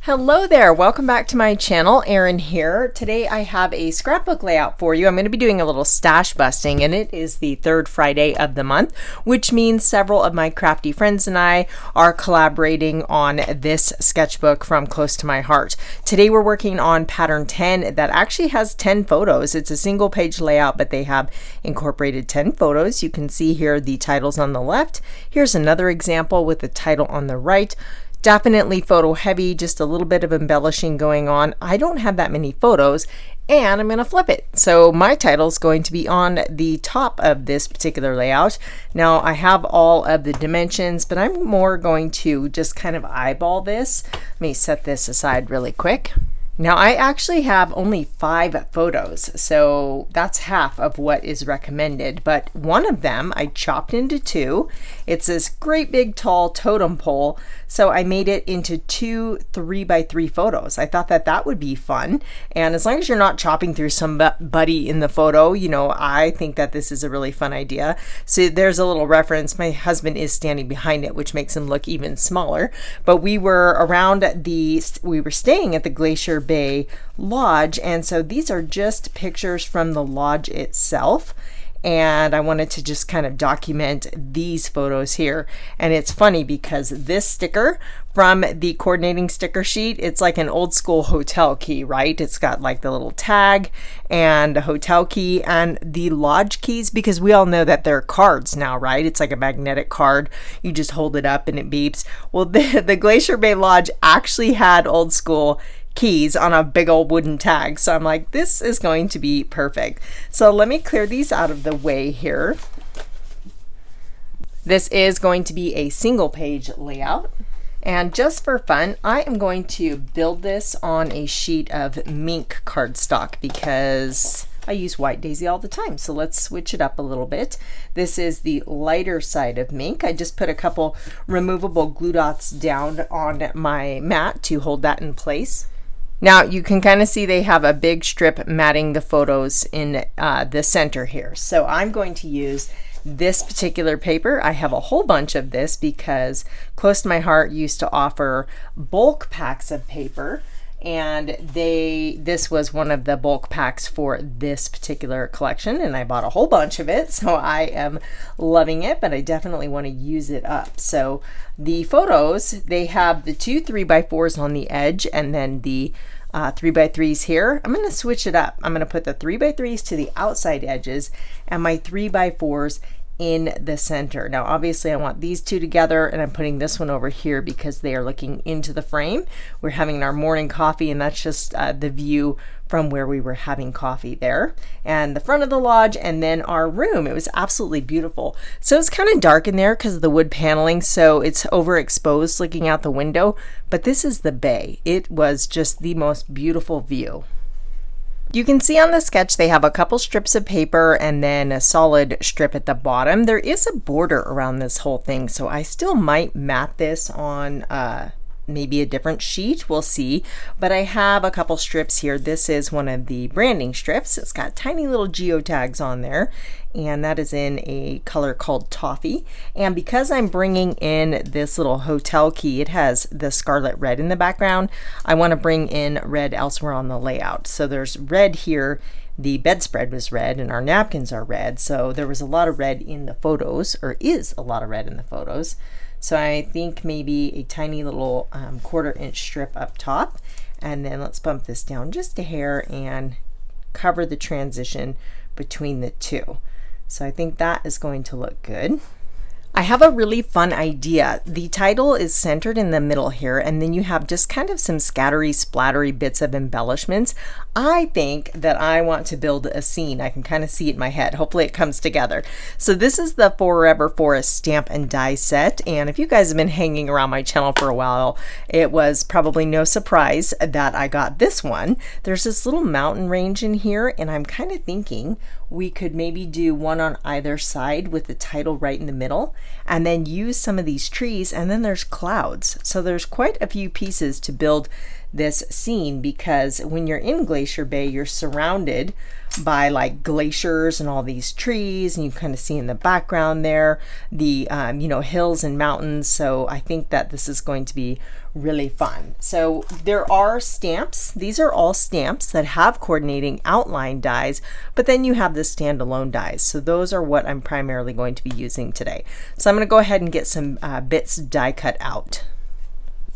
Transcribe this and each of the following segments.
Hello there, welcome back to my channel. Erin here. Today I have a scrapbook layout for you. I'm going to be doing a little stash busting, and it is the third Friday of the month, which means several of my crafty friends and I are collaborating on this sketchbook from close to my heart. Today we're working on pattern 10 that actually has 10 photos. It's a single page layout, but they have incorporated 10 photos. You can see here the titles on the left. Here's another example with the title on the right. Definitely photo heavy, just a little bit of embellishing going on. I don't have that many photos, and I'm going to flip it. So my title is going to be on the top of this particular layout. Now I have all of the dimensions, but I'm more going to just kind of eyeball this. Let me set this aside really quick. Now I actually have only 5 photos, so that's half of what is recommended, but one of them I chopped into 2. It's this great big tall totem pole, so I made it into 2 3x3 photos. I thought that that would be fun, and as long as you're not chopping through somebody in the photo, you know, I think that this is a really fun idea. So there's a little reference. My husband is standing behind it, which makes him look even smaller, but we were staying at the Glacier Bay Lodge, and so these are just pictures from the lodge itself, and I wanted to just kind of document these photos here. And it's funny because this sticker from the coordinating sticker sheet, it's like an old school hotel key, right? It's got like the little tag and a hotel key and the lodge keys, because we all know that they're cards now, right? It's like a magnetic card. You just hold it up and it beeps. Well, the Glacier Bay Lodge actually had old school keys on a big old wooden tag. So I'm like, this is going to be perfect. So let me clear these out of the way here. This is going to be a single page layout. And just for fun, I am going to build this on a sheet of mink cardstock because I use White Daisy all the time. So let's switch it up a little bit. This is the lighter side of mink. I just put a couple removable glue dots down on my mat to hold that in place. Now you can kind of see they have a big strip matting the photos in the center here. So I'm going to use this particular paper. I have a whole bunch of this because Close to My Heart used to offer bulk packs of paper, and this was one of the bulk packs for this particular collection, and I bought a whole bunch of it, so I am loving it, but I definitely want to use it up. So the photos, they have the 2 3x4s on the edge and then the 3x3s here. I'm going to switch it up. I'm going to put the 3x3s to the outside edges and my 3x4s in the center. Now obviously I want these two together, and I'm putting this one over here because they are looking into the frame. We're having our morning coffee, and that's just the view from where we were having coffee there, and the front of the lodge, and then our room. It was absolutely beautiful. So it's kind of dark in there because of the wood paneling, so it's overexposed looking out the window, but this is the bay. It was just the most beautiful view. You can see on the sketch they have a couple strips of paper and then a solid strip at the bottom. There is a border around this whole thing, so I still might mat this on maybe a different sheet. We'll see. But I have a couple strips here. This is one of the branding strips. It's got tiny little geotags on there, and that is in a color called Toffee. And because I'm bringing in this little hotel key, it has the scarlet red in the background. I want to bring in red elsewhere on the layout. So there's red here. The bedspread was red and our napkins are red. So there was a lot of red in the photos, or is a lot of red in the photos. So I think maybe a tiny little 1/4 inch strip up top, and then let's bump this down just a hair and cover the transition between the two. So I think that is going to look good. I have a really fun idea. The title is centered in the middle here, and then you have just kind of some scattery, splattery bits of embellishments. I think that I want to build a scene. I can kind of see it in my head. Hopefully it comes together. So this is the Forever Forest stamp and die set, and if you guys have been hanging around my channel for a while, it was probably no surprise that I got this one. There's this little mountain range in here, and I'm kind of thinking we could maybe do one on either side with the title right in the middle, and then use some of these trees, and then there's clouds. So there's quite a few pieces to build this scene, because when you're in Glacier Bay, you're surrounded by like glaciers and all these trees, and you kind of see in the background there the hills and mountains. So I think that this is going to be really fun. So there are stamps. These are all stamps that have coordinating outline dies, but then you have the standalone dies. So those are what I'm primarily going to be using today. So I'm going to go ahead and get some bits die cut out.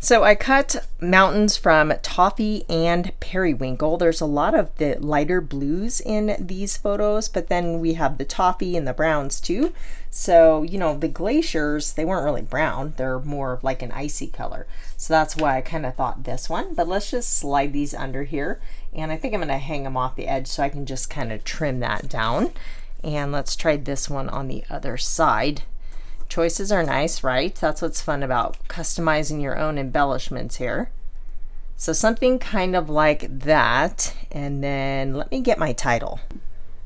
So I cut mountains from Toffee and Periwinkle. There's a lot of the lighter blues in these photos, but then we have the Toffee and the browns too. So, you know, the glaciers, they weren't really brown. They're more of like an icy color. So that's why I kind of thought this one. But let's just slide these under here. And I think I'm going to hang them off the edge so I can just kind of trim that down. And let's try this one on the other side. Choices are nice, right? That's what's fun about customizing your own embellishments here. So something kind of like that. And then let me get my title.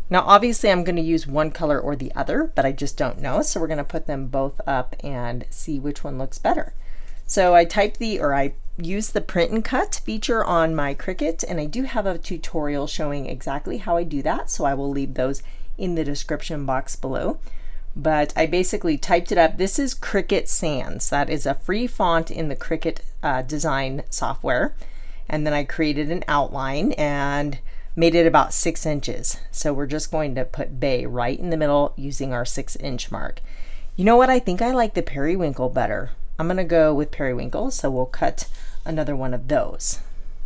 Now obviously I'm going to use one color or the other, but I just don't know. So we're going to put them both up and see which one looks better. So I use the print and cut feature on my Cricut, and I do have a tutorial showing exactly how I do that. So I will leave those in the description box below. But I basically typed it up. This is Cricut Sans. That is a free font in the Cricut design software. And then I created an outline and made it about 6 inches. So we're just going to put bay right in the middle using our 6-inch mark. You know what? I think I like the periwinkle better. I'm going to go with periwinkle, so we'll cut another one of those.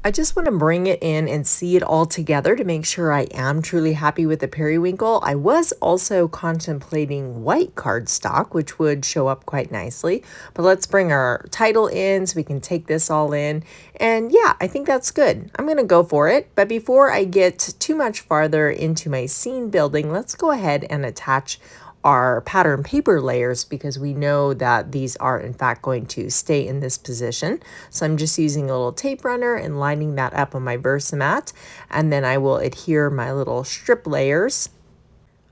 I just want to bring it in and see it all together to make sure I am truly happy with the periwinkle. I was also contemplating white cardstock, which would show up quite nicely. But let's bring our title in so we can take this all in. And yeah, I think that's good. I'm going to go for it. But before I get too much farther into my scene building, let's go ahead and attach our pattern paper layers, because we know that these are in fact going to stay in this position. So I'm just using a little tape runner and lining that up on my Versamat, and then I will adhere my little strip layers.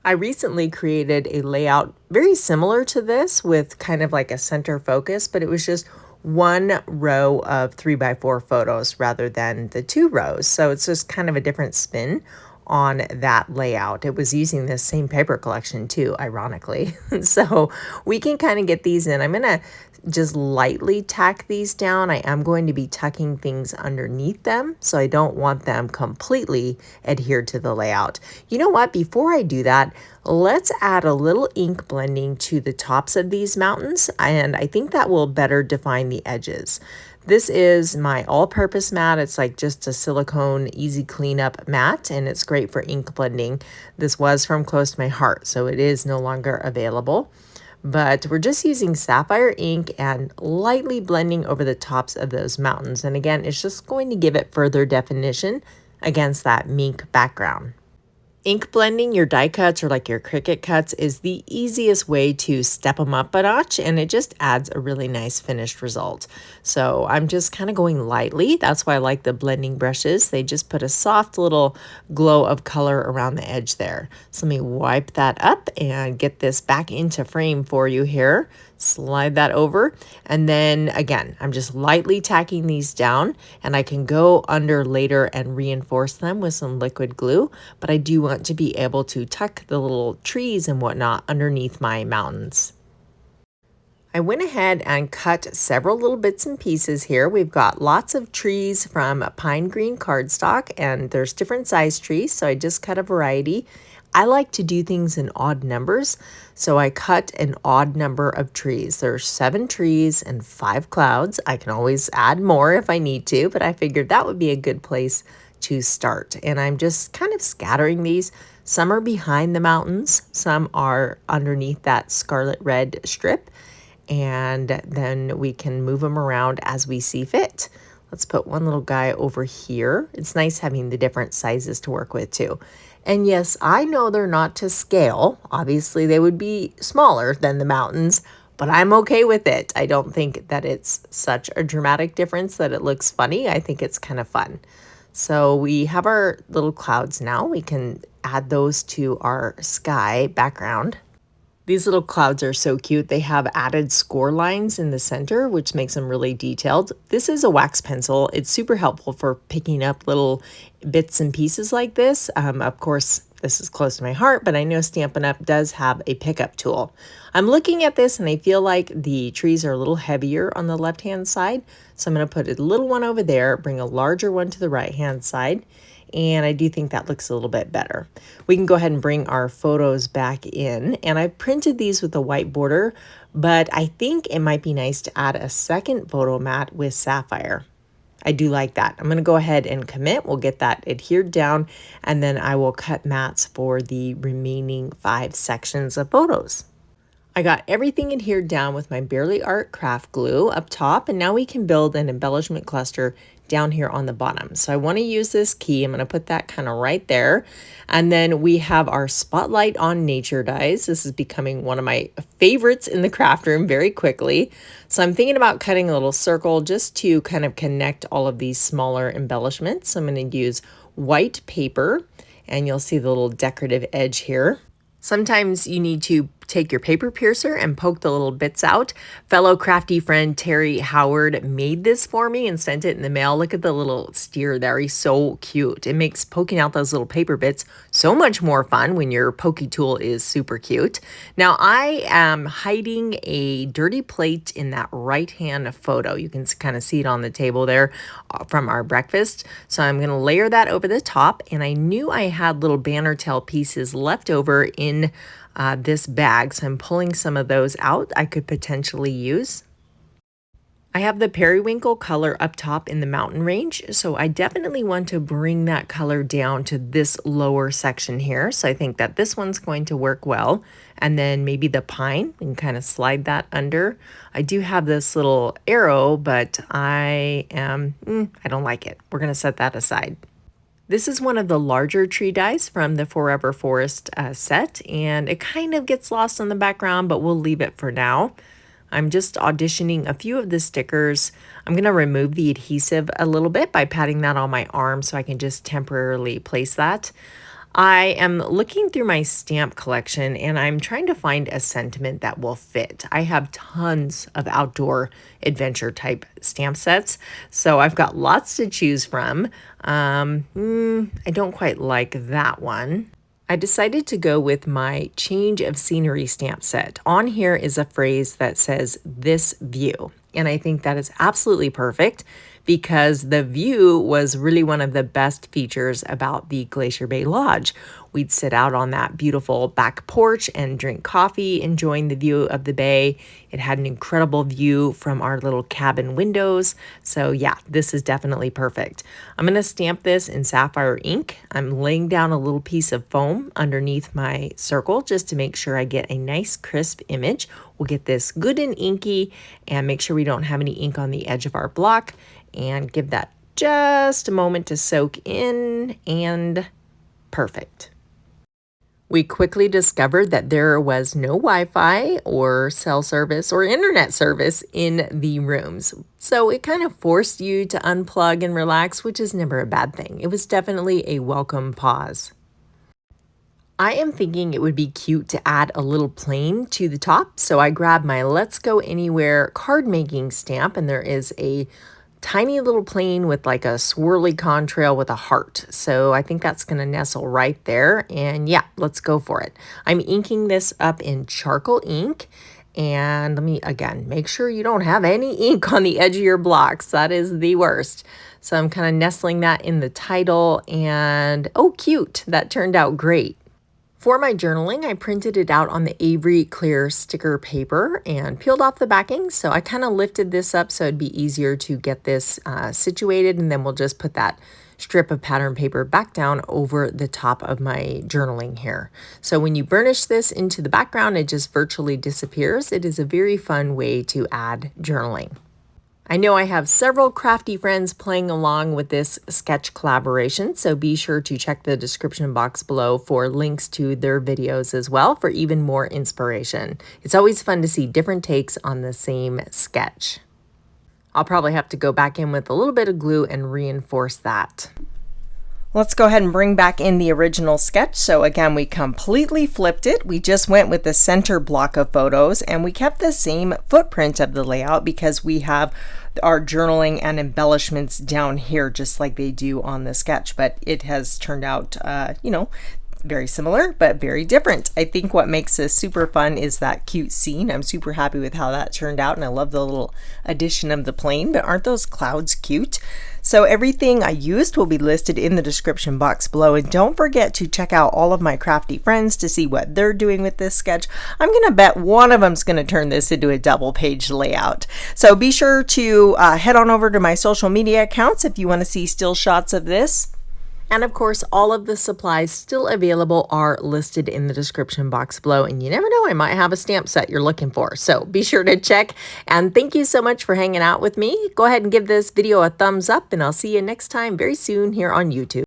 I recently created a layout very similar to this with kind of like a center focus, but it was just one row of 3x4 photos rather than the 2 rows. So it's just kind of a different spin on that layout. It was using this same paper collection too, ironically. So we can kind of get these in. I'm going to just lightly tack these down. I am going to be tucking things underneath them, so I don't want them completely adhered to the layout. You know what? Before I do that, let's add a little ink blending to the tops of these mountains, and I think that will better define the edges. This is my all-purpose mat. It's like just a silicone easy cleanup mat, and it's great for ink blending. This was from Close to My Heart, so it is no longer available. But we're just using sapphire ink and lightly blending over the tops of those mountains. And again, it's just going to give it further definition against that mink background. Ink blending your die cuts or like your Cricut cuts is the easiest way to step them up a notch, and it just adds a really nice finished result. So I'm just kind of going lightly. That's why I like the blending brushes. They just put a soft little glow of color around the edge there. So let me wipe that up and get this back into frame for you here. Slide that over, and then again I'm just lightly tacking these down, and I can go under later and reinforce them with some liquid glue, but I do want to be able to tuck the little trees and whatnot underneath my mountains. I went ahead and cut several little bits and pieces here. We've got lots of trees from pine green cardstock, and there's different size trees, so I just cut a variety. I like to do things in odd numbers, so I cut an odd number of trees. There's 7 trees and 5 clouds. I can always add more if I need to, but I figured that would be a good place to start. And I'm just kind of scattering these. Some are behind the mountains, some are underneath that scarlet red strip, and then we can move them around as we see fit. Let's put one little guy over here. It's nice having the different sizes to work with too. And yes, I know they're not to scale. Obviously, they would be smaller than the mountains, but I'm okay with it. I don't think that it's such a dramatic difference that it looks funny. I think it's kind of fun. So we have our little clouds now. We can add those to our sky background. These little clouds are so cute. They have added score lines in the center, which makes them really detailed. This is a wax pencil. It's super helpful for picking up little bits and pieces like this. Of course, this is close to my heart, but I know Stampin' Up! Does have a pickup tool. I'm looking at this and I feel like the trees are a little heavier on the left-hand side. So I'm going to put a little one over there, bring a larger one to the right-hand side. And I do think that looks a little bit better. We can go ahead and bring our photos back in. And I printed these with a white border, but I think it might be nice to add a second photo mat with sapphire. I do like that. I'm going to go ahead and commit. We'll get that adhered down, and then I will cut mats for the remaining 5 sections of photos. I got everything adhered down with my Barely Art craft glue up top, and now we can build an embellishment cluster down here on the bottom. So I want to use this key. I'm going to put that kind of right there. And then we have our Spotlight on Nature dies. This is becoming one of my favorites in the craft room very quickly. So I'm thinking about cutting a little circle just to kind of connect all of these smaller embellishments. So I'm going to use white paper, and you'll see the little decorative edge here. Sometimes you need to take your paper piercer and poke the little bits out. Fellow crafty friend Terry Howard made this for me and sent it in the mail. Look at the little steer there. He's so cute. It makes poking out those little paper bits so much more fun when your pokey tool is super cute. Now I am hiding a dirty plate in that right-hand photo. You can kind of see it on the table there from our breakfast. So I'm going to layer that over the top, and I knew I had little banner tail pieces left over in this bag, so I'm pulling some of those out I could potentially use. I have the periwinkle color up top in the mountain range, so I definitely want to bring that color down to this lower section here. So I think that this one's going to work well. And then maybe the pine, we can kind of slide that under. I do have this little arrow, but I don't like it. We're going to set that aside. This is one of the larger tree dies from the Forever Forest set, and it kind of gets lost in the background, but we'll leave it for now. I'm just auditioning a few of the stickers. I'm going to remove the adhesive a little bit by patting that on my arm so I can just temporarily place that. I am looking through my stamp collection and I'm trying to find a sentiment that will fit. I have tons of outdoor adventure type stamp sets, so I've got lots to choose from. I don't quite like that one. I decided to go with my change of scenery stamp set. On here is a phrase that says "this view," and I think that is absolutely perfect because the view was really one of the best features about the Glacier Bay Lodge. We'd sit out on that beautiful back porch and drink coffee, enjoying the view of the bay. It had an incredible view from our little cabin windows. So yeah, this is definitely perfect. I'm going to stamp this in sapphire ink. I'm laying down a little piece of foam underneath my circle just to make sure I get a nice crisp image. We'll get this good and inky and make sure we don't have any ink on the edge of our block, and give that just a moment to soak in, and perfect. We quickly discovered that there was no Wi-Fi or cell service or internet service in the rooms. So it kind of forced you to unplug and relax, which is never a bad thing. It was definitely a welcome pause. I am thinking it would be cute to add a little plane to the top. So I grabbed my Let's Go Anywhere card making stamp, and there is a tiny little plane with like a swirly contrail with a heart. So I think that's going to nestle right there. And yeah, let's go for it. I'm inking this up in charcoal ink. And let me, again, make sure you don't have any ink on the edge of your blocks. That is the worst. So I'm kind of nestling that in the title. And oh, cute. That turned out great. For my journaling, I printed it out on the Avery clear sticker paper and peeled off the backing. So I kind of lifted this up so it'd be easier to get this situated, and then we'll just put that strip of pattern paper back down over the top of my journaling here. So when you burnish this into the background, it just virtually disappears. It is a very fun way to add journaling. I know I have several crafty friends playing along with this sketch collaboration, so be sure to check the description box below for links to their videos as well for even more inspiration. It's always fun to see different takes on the same sketch. I'll probably have to go back in with a little bit of glue and reinforce that. Let's go ahead and bring back in the original sketch. So again, we completely flipped it. We just went with the center block of photos, and we kept the same footprint of the layout because we have our journaling and embellishments down here just like they do on the sketch, but it has turned out, you know, very similar but very different. I think what makes this super fun is that cute scene. I'm super happy with how that turned out, and I love the little addition of the plane, but aren't those clouds cute? So everything I used will be listed in the description box below, and don't forget to check out all of my crafty friends to see what they're doing with this sketch. I'm gonna bet one of them's gonna turn this into a double page layout. So be sure to head on over to my social media accounts if you want to see still shots of this. And of course, all of the supplies still available are listed in the description box below. And you never know, I might have a stamp set you're looking for. So be sure to check. And thank you so much for hanging out with me. Go ahead and give this video a thumbs up, and I'll see you next time very soon here on YouTube.